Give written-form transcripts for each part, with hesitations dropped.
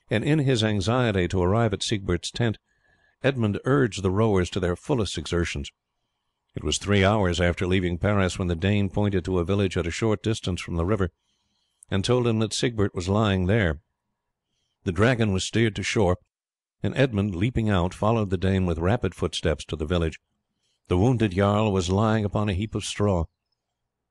and in his anxiety to arrive at Siegbert's tent, Edmund urged the rowers to their fullest exertions. It was 3 hours after leaving Paris when the Dane pointed to a village at a short distance from the river, and told him that Siegbert was lying there. The Dragon was steered to shore, and Edmund, leaping out, followed the Dane with rapid footsteps to the village. The wounded jarl was lying upon a heap of straw.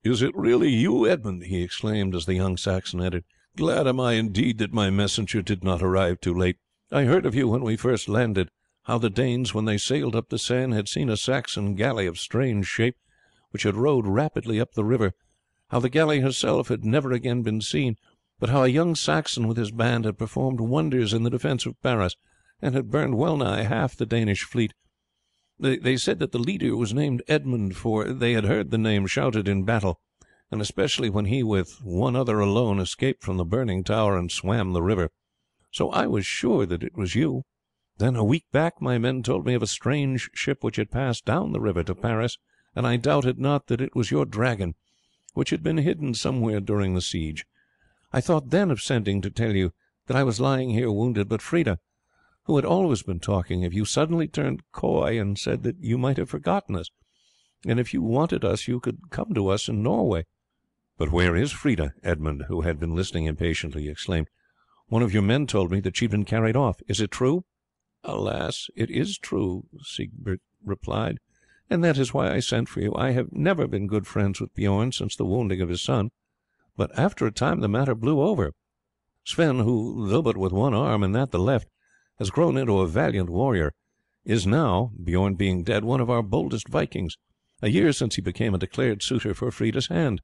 "Is it really you, Edmund?" he exclaimed as the young Saxon entered. "Glad am I indeed that my messenger did not arrive too late. I heard of you when we first landed, how the Danes, when they sailed up the Seine, had seen a Saxon galley of strange shape, which had rowed rapidly up the river, how the galley herself had never again been seen, but how a young Saxon with his band had performed wonders in the defence of Paris, and had burned well nigh half the Danish fleet. They said that the leader was named Edmund, for they had heard the name shouted in battle, and especially when he with one other alone escaped from the burning tower and swam the river. So I was sure that it was you. Then a week back my men told me of a strange ship which had passed down the river to Paris, and I doubted not that it was your Dragon, which had been hidden somewhere during the siege. I thought then of sending to tell you that I was lying here wounded, but Freda, who had always been talking of you, suddenly turned coy and said that you might have forgotten us, and if you wanted us you could come to us in Norway." "But where is Freda?" Edmund, who had been listening impatiently, exclaimed. "One of your men told me that she had been carried off. Is it true?" "Alas, it is true," Siegbert replied, "and that is why I sent for you. I have never been good friends with Beorn since the wounding of his son, but after a time the matter blew over. Sven, who, though but with one arm, and that the left, has grown into a valiant warrior, is now, Beorn being dead, one of our boldest Vikings, a year since he became a declared suitor for Freda's hand.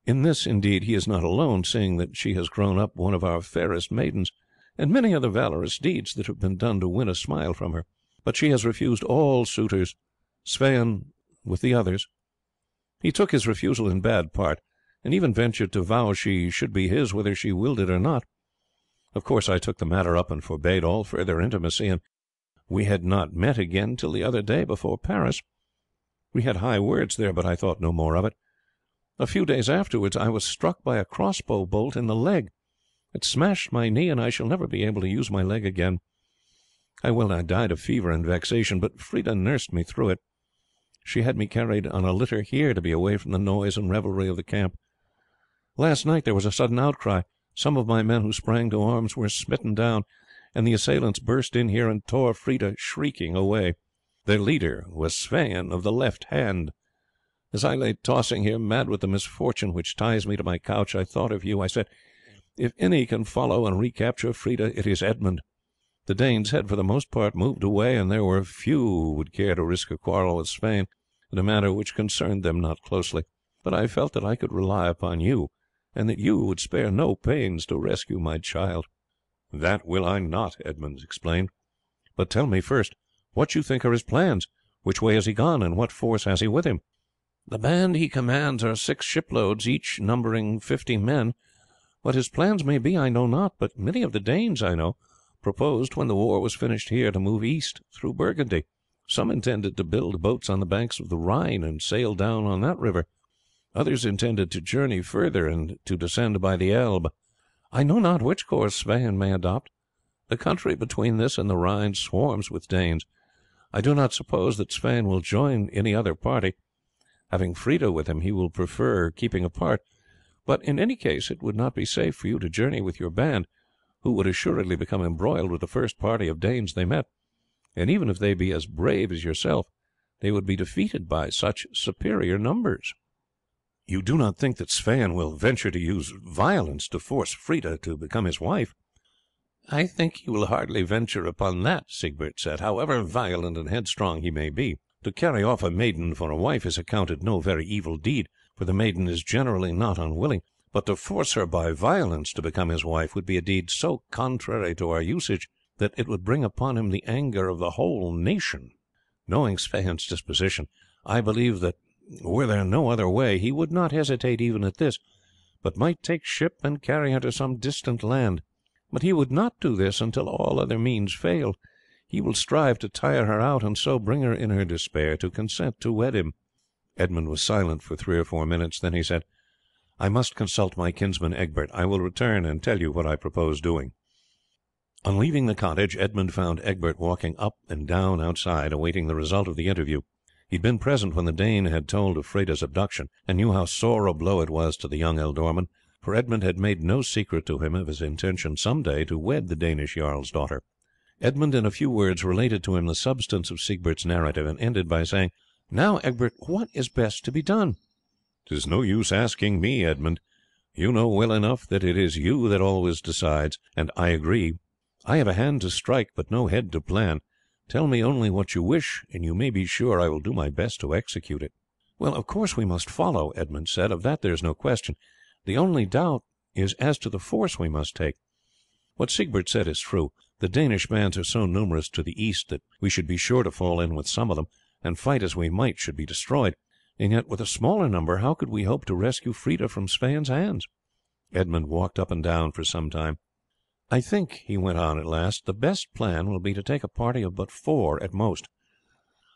In this, indeed, he is not alone, seeing that she has grown up one of our fairest maidens, and many other valorous deeds that have been done to win a smile from her, but she has refused all suitors, Sweyn with the others. He took his refusal in bad part, and even ventured to vow she should be his whether she willed it or not. Of course I took the matter up and forbade all further intimacy, and we had not met again till the other day before Paris. We had high words there, but I thought no more of it. A few days afterwards I was struck by a crossbow bolt in the leg. It smashed my knee, and I shall never be able to use my leg again. I died of fever and vexation, but Freda nursed me through it. She had me carried on a litter here to be away from the noise and revelry of the camp. Last night there was a sudden outcry. Some of my men who sprang to arms were smitten down, and the assailants burst in here and tore Freda shrieking away. Their leader was Sweyn of the left hand. As I lay tossing here, mad with the misfortune which ties me to my couch, I thought of you. I said, if any can follow and recapture Freda, it is Edmund. The Danes had for the most part moved away, and there were few who would care to risk a quarrel with Sweyn in a matter which concerned them not closely. But I felt that I could rely upon you, and that you would spare no pains to rescue my child." "That will I not," Edmund explained. "But tell me first what you think are his plans. Which way has he gone, and what force has he with him?" "The band he commands are 6 shiploads, each numbering 50 men. What his plans may be I know not, but many of the Danes, I know, proposed, when the war was finished here, to move east through Burgundy. Some intended to build boats on the banks of the Rhine and sail down on that river. Others intended to journey further and to descend by the Elbe. I know not which course Sweyn may adopt. The country between this and the Rhine swarms with Danes. I do not suppose that Sweyn will join any other party. Having Freda with him, he will prefer keeping apart, but in any case it would not be safe for you to journey with your band, who would assuredly become embroiled with the first party of Danes they met, and even if they be as brave as yourself, they would be defeated by such superior numbers." "You do not think that Sweyn will venture to use violence to force Freda to become his wife?" "I think he will hardly venture upon that," Siegbert said, "however violent and headstrong he may be. To carry off a maiden for a wife is accounted no very evil deed, for the maiden is generally not unwilling, but to force her by violence to become his wife would be a deed so contrary to our usage that it would bring upon him the anger of the whole nation. Knowing Sweyn's disposition, I believe that were there no other way he would not hesitate even at this, but might take ship and carry her to some distant land. But he would not do this until all other means failed. He will strive to tire her out, and so bring her in her despair to consent to wed him." Edmund was silent for 3 or 4 minutes. Then he said, "I must consult my kinsman Egbert. I will return and tell you what I propose doing." On leaving the cottage, Edmund found Egbert walking up and down outside, awaiting the result of the interview. He had been present when the Dane had told of Freda's abduction, and knew how sore a blow it was to the young ealdorman, for Edmund had made no secret to him of his intention some day to wed the Danish jarl's daughter. Edmund in a few words related to him the substance of Siegbert's narrative, and ended by saying, "Now, Egbert, what is best to be done?" "'Tis no use asking me, Edmund. You know well enough that it is you that always decides, and I agree. I have a hand to strike, but no head to plan. Tell me only what you wish, and you may be sure I will do my best to execute it." "Well, of course we must follow," Edmund said. "Of that there is no question. The only doubt is as to the force we must take. What Siegbert said is true. The Danish bands are so numerous to the east that we should be sure to fall in with some of them, and fight as we might should be destroyed. And yet with a smaller number how could we hope to rescue Freda from Sweyn's hands?" Edmund walked up and down for some time. "I think," he went on at last, "the best plan will be to take a party of but 4 at most.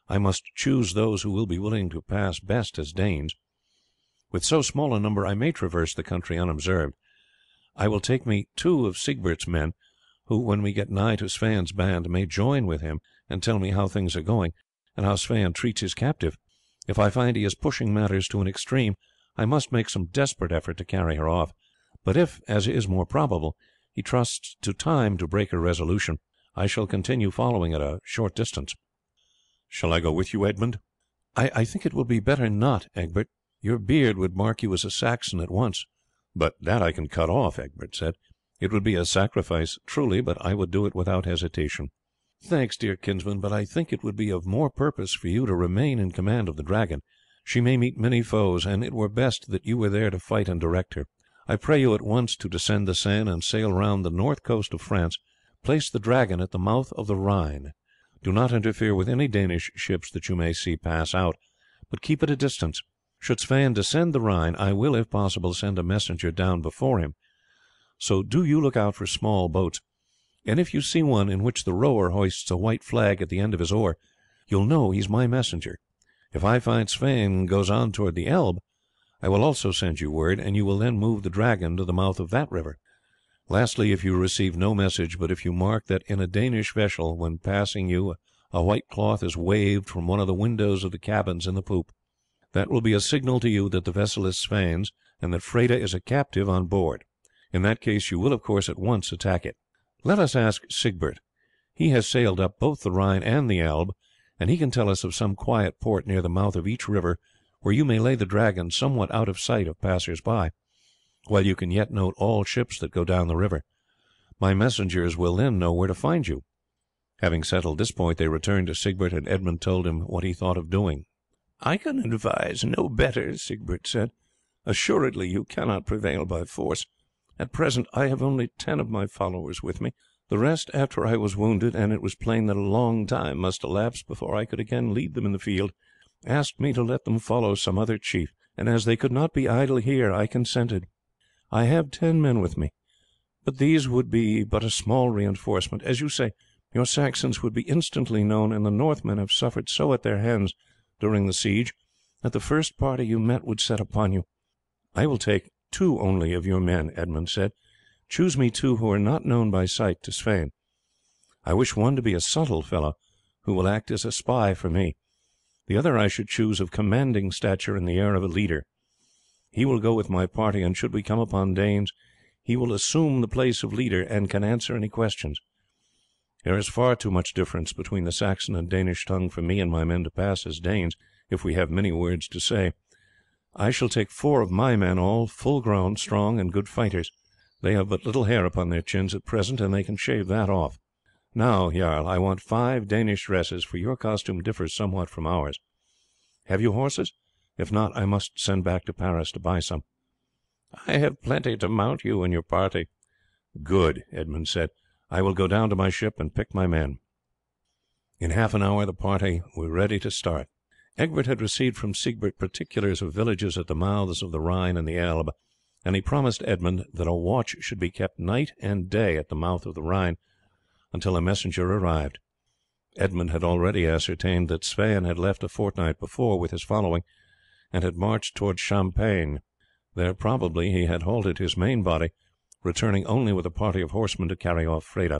I must choose those who will be willing to pass best as Danes. With so small a number I may traverse the country unobserved. I will take me 2 of Siegbert's men, who, when we get nigh to Sweyn's band, may join with him and tell me how things are going, and how Sweyn treats his captive. If I find he is pushing matters to an extreme, I must make some desperate effort to carry her off. But if, as is more probable, he trusts to time to break her resolution, I shall continue following at a short distance." "Shall I go with you, Edmund?" I think it will be better not, Egbert. Your beard would mark you as a Saxon at once." "But that I can cut off," Egbert said. "It would be a sacrifice truly, but I would do it without hesitation." "Thanks, dear kinsman, but I think it would be of more purpose for you to remain in command of the Dragon. She may meet many foes, and it were best that you were there to fight and direct her. I pray you at once to descend the Seine and sail round the north coast of France. Place the Dragon at the mouth of the Rhine. Do not interfere with any Danish ships that you may see pass out, but keep at a distance. Should Sweyn descend the Rhine, I will, if possible, send a messenger down before him. So do you look out for small boats, and if you see one in which the rower hoists a white flag at the end of his oar, you'll know he's my messenger. If I find Sweyn goes on toward the Elbe, I will also send you word, and you will then move the Dragon to the mouth of that river. Lastly, if you receive no message, but if you mark that in a Danish vessel when passing you a white cloth is waved from one of the windows of the cabins in the poop, that will be a signal to you that the vessel is Sweyn's, and that Freda is a captive on board. In that case you will of course at once attack it. Let us ask Siegbert. He has sailed up both the Rhine and the Elbe, and he can tell us of some quiet port near the mouth of each river where you may lay the Dragon somewhat out of sight of passers-by, while you can yet note all ships that go down the river. My messengers will then know where to find you." Having settled this point they returned to Siegbert, and Edmund told him what he thought of doing. "I can advise no better," Siegbert said. "Assuredly you cannot prevail by force. At present I have only 10 of my followers with me. The rest, after I was wounded, and it was plain that a long time must elapse before I could again lead them in the field, asked me to let them follow some other chief, and as they could not be idle here I consented. I have 10 men with me, but these would be but a small reinforcement. As you say, your Saxons would be instantly known, and the Northmen have suffered so at their hands during the siege that the first party you met would set upon you. I will take 2 only of your men," Edmund said. "Choose me 2 who are not known by sight to Sweyn. I wish one to be a subtle fellow, who will act as a spy for me. The other I should choose of commanding stature and the air of a leader. He will go with my party, and should we come upon Danes, he will assume the place of leader, and can answer any questions. There is far too much difference between the Saxon and Danish tongue for me and my men to pass as Danes, if we have many words to say. I shall take 4 of my men, all full grown, strong, and good fighters. They have but little hair upon their chins at present, and they can shave that off. Now, Jarl, I want 5 Danish dresses, for your costume differs somewhat from ours. Have you horses? If not, I must send back to Paris to buy some." "I have plenty to mount you and your party." "Good," Edmund said. "I will go down to my ship and pick my men." In half an hour the party were ready to start. Egbert had received from Siegbert particulars of villages at the mouths of the Rhine and the Elbe, and he promised Edmund that a watch should be kept night and day at the mouth of the Rhine until a messenger arrived. Edmund had already ascertained that Sweyn had left a fortnight before with his following, and had marched towards Champagne. There probably he had halted his main body, returning only with a party of horsemen to carry off Freda.